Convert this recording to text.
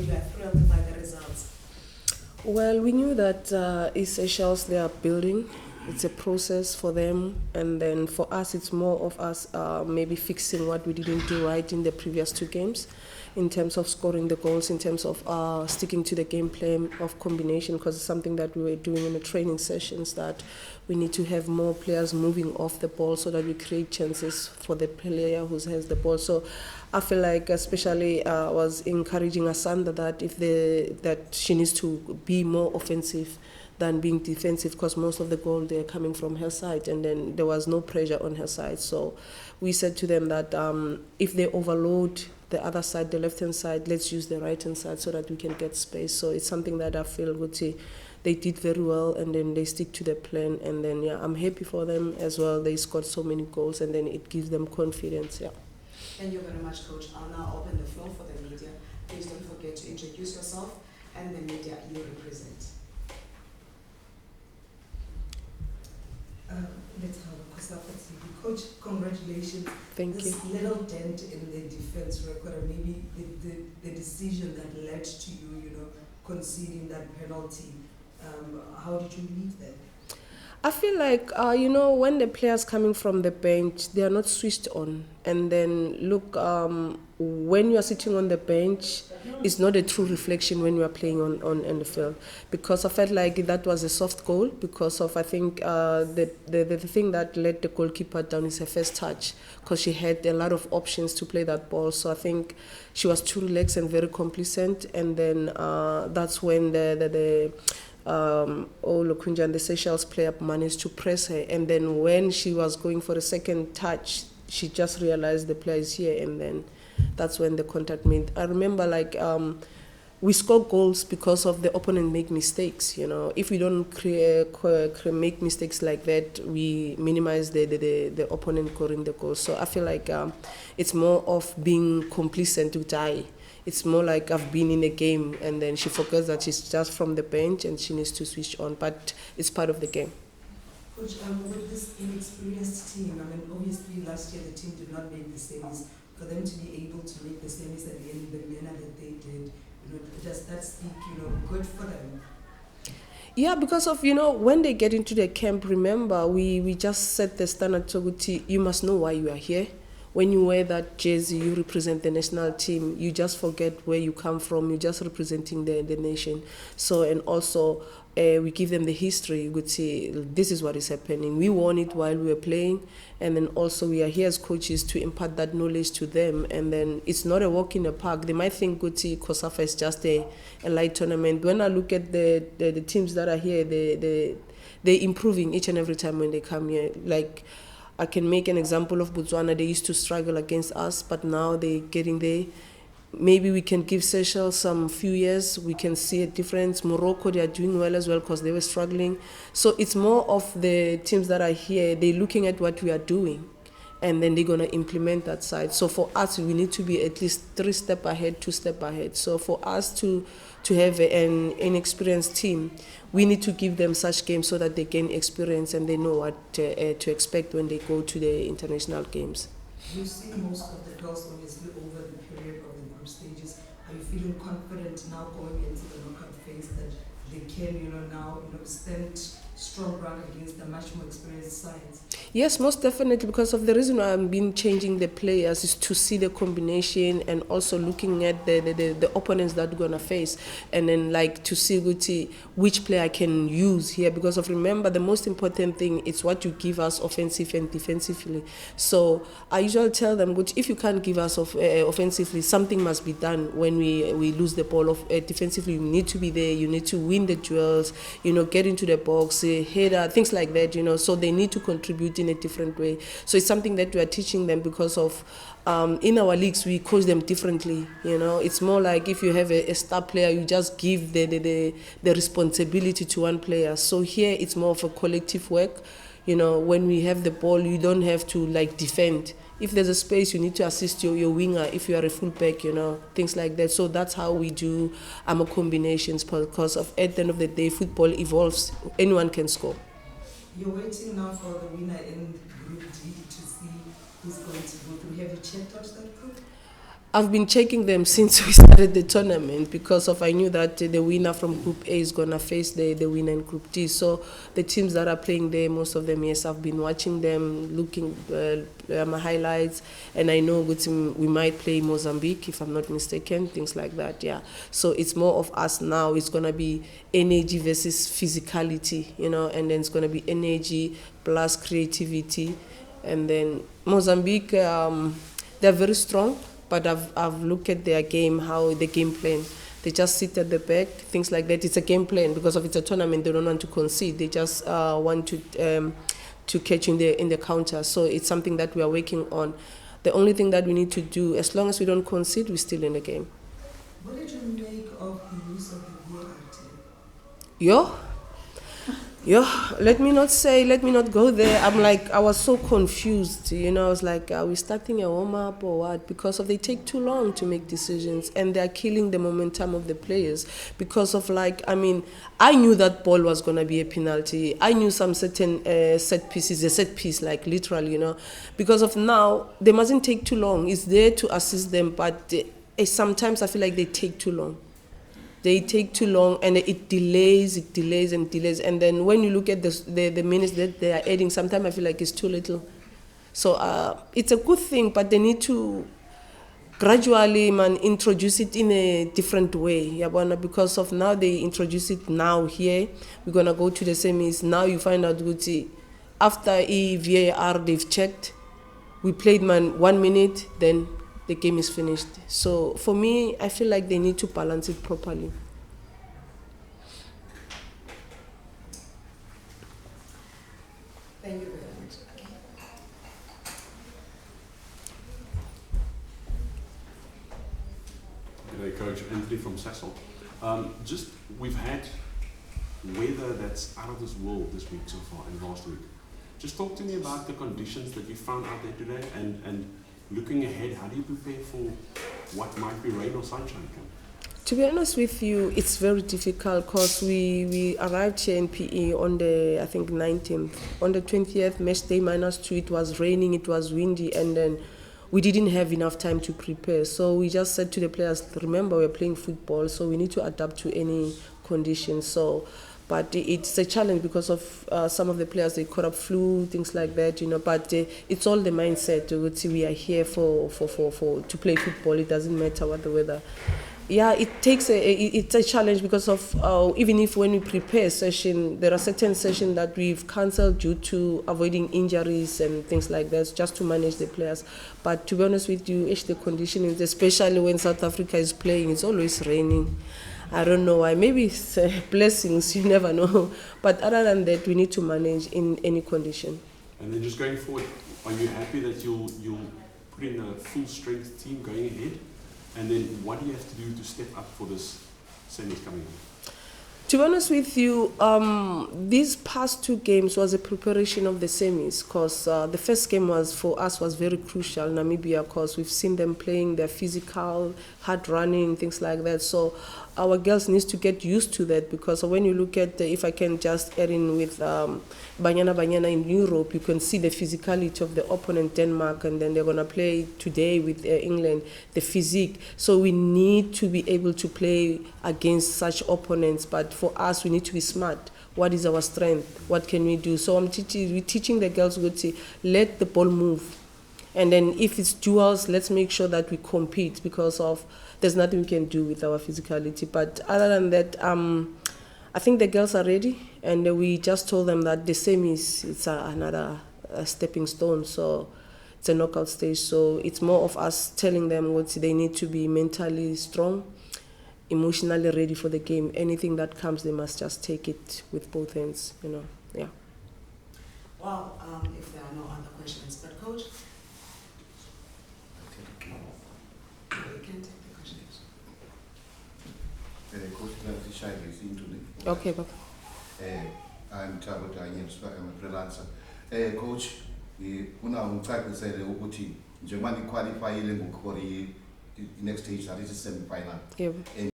and you are thrilled by the results? Well, we knew that Sychelles, they are building. It's a process for them, and then for us, it's more of us maybe fixing what we didn't do right in the previous two games, in terms of scoring the goals, in terms of sticking to the game plan of combination, because it's something that we were doing in the training sessions, that we need to have more players moving off the ball so that we create chances for the player who has the ball. So I feel like especially was encouraging Asanda that she needs to be more offensive than being defensive, because most of the goal they're coming from her side, and then there was no pressure on her side. So we said to them that if they overload the other side, the left-hand side, let's use the right-hand side so that we can get space. So it's something that I feel they did very well, and then they stick to the plan, and then I'm happy for them as well. They scored so many goals, and then it gives them confidence. Thank you very much, Coach. I'll now open the floor for the media. Please don't forget to introduce yourself and the media you represent. Let's have a Kosafa TV. Coach, congratulations. Thank this you. little dent in the defense record, or maybe the decision that led to you, conceding that penalty. How did you leave that? I feel like, when the players coming from the bench, they are not switched on. And then, look, when you are sitting on the bench, it's not a true reflection when you are playing on the field. Because I felt like that was a soft goal, because of, I think, the thing that let the goalkeeper down is her first touch, because she had a lot of options to play that ball. So I think she was too relaxed and very complacent. And then that's when the Lokunja and the Sychelles player managed to press her, and then when she was going for the second touch, she just realized the player is here, and then that's when the contact made. I remember we score goals because of the opponent make mistakes. If we don't make mistakes like that, we minimize the opponent scoring the goal. So I feel like it's more of being complacent to die. It's more like I've been in a game, and then she forgets that she's just from the bench and she needs to switch on, but it's part of the game. Coach, with this inexperienced team, obviously last year the team did not make the semis. For them to be able to make the semis at the end in the manner that they did, does that speak, good for them? Yeah, because of, when they get into the camp, remember, we just set the standard, Toguti, you must know why you are here. When you wear that jersey, you represent the national team. You just forget where you come from. You're just representing the nation. So, and also, we give them the history. You could see, this is what is happening. We won it while we were playing. And then also, we are here as coaches to impart that knowledge to them. And then it's not a walk in the park. They might think Guti Kosafa is just a light tournament. When I look at the teams that are here, they're improving each and every time when they come here. Like, I can make an example of Botswana. They used to struggle against us, but now they're getting there. Maybe we can give Sychelles some few years. We can see a difference. Morocco, they are doing well as well because they were struggling. So it's more of the teams that are here. They're looking at what we are doing, and then they're going to implement that side. So for us, we need to be at least 3 steps ahead, 2 steps ahead. So for us to have an inexperienced team, we need to give them such games so that they gain experience and they know what to expect when they go to the international games. You've seen most of the girls obviously over the period of the group stages. Are you feeling confident now going into the knockout phase that they can, now stand strong ground against the much more experienced sides? Yes, most definitely, because of the reason why I've been changing the players is to see the combination and also looking at the opponents that we're going to face, and then to see which player I can use here, because of, remember, the most important thing is what you give us offensive and defensively. So I usually tell them, if you can't give us offensively, something must be done when we lose the ball. Defensively, you need to be there, you need to win the duels, get into the box, header, things like that, so they need to contribute in a different way. So it's something that we are teaching them, because of in our leagues we coach them differently. It's more like if you have a star player, you just give the responsibility to one player. So here it's more of a collective work. When we have the ball, you don't have to defend. If there's a space, you need to assist your winger. If you are a fullback, things like that. So that's how we do combinations, because of, at the end of the day, football evolves. Anyone can score. You're waiting now for the winner in Group D to see who's going to go through. Have you checked out that group? I've been checking them since we started the tournament because I knew that the winner from Group A is gonna face the winner in Group D. So the teams that are playing there, most of them, yes, I've been watching them, looking my highlights, and I know we might play Mozambique if I'm not mistaken, things like that. Yeah. So it's more of us now. It's gonna be energy versus physicality, and then it's gonna be energy plus creativity, and then Mozambique, they're very strong. But I've looked at their game, how the game plan. They just sit at the back, things like that. It's a game plan because it's a tournament. They don't want to concede. They just want to catch in the counter. So it's something that we are working on. The only thing that we need to do, as long as we don't concede, we're still in the game. What did you make of the use of the VAR team? Let me not go there. I was so confused, I was like, are we starting a warm-up or what? Because they take too long to make decisions, and they're killing the momentum of the players. Because I knew that ball was going to be a penalty. I knew some certain set piece, like literally, because of now, they mustn't take too long. It's there to assist them, but sometimes I feel like they take too long. They take too long, and it delays. And then when you look at the minutes that they are adding, sometimes I feel like it's too little. So it's a good thing, but they need to gradually introduce it in a different way. Because of now they introduce it now here. We're going to go to the semis. Now you find out, after VAR, they've checked. We played 1 minute, then the game is finished. So for me, I feel like they need to balance it properly. Thank you very much. G'day, Coach. Anthony from Sychelles. We've had weather that's out of this world this week so far and last week. Just talk to me about the conditions that you found out there today, and looking ahead, how do you prepare for what might be rain or sunshine coming? To be honest with you, it's very difficult because we arrived here in PE on the, I think, 19th. On the 20th, match day -2, it was raining, it was windy, and then we didn't have enough time to prepare. So we just said to the players, remember, we're playing football, so we need to adapt to any conditions. But it's a challenge because of some of the players, they caught up flu, things like that, But it's all the mindset. We are here to play football. It doesn't matter what the weather. Yeah, it's a challenge because of even if when we prepare a session, there are certain sessions that we've cancelled due to avoiding injuries and things like that, just to manage the players. But to be honest with you, the conditions, especially when South Africa is playing, it's always raining. I don't know why. Maybe it's blessings, you never know. But other than that, we need to manage in any condition. And then just going forward, are you happy that you'll put in a full strength team going ahead? And then what do you have to do to step up for this semis coming up? To be honest with you, these past 2 games was a preparation of the semis, because the first game for us was very crucial, Namibia, because we've seen them playing, they're physical, hard running, things like that. So our girls need to get used to that, because when you look at, if I can just add in with Banyana in Europe, you can see the physicality of the opponent, Denmark, and then they're going to play today with England, the physique. So we need to be able to play against such opponents, but for us, we need to be smart. What is our strength? What can we do? So we're teaching the girls to let the ball move. And then if it's duels, let's make sure that we compete, because there's nothing we can do with our physicality. But other than that, I think the girls are ready, and we just told them that the semis, it's another stepping stone. So it's a knockout stage. So it's more of us telling them what they need to be mentally strong, emotionally ready for the game. Anything that comes, they must just take it with both hands, Yeah. Well, if there are no other questions, but Coach, you can take the questions. Coach, Sychelles into the. Okay, Papa. I'm Tabata, I'm a freelancer. Coach, unangicacisele ukuthi njengoba niqualifyile ngokho next stage that is semi-final. Yeah.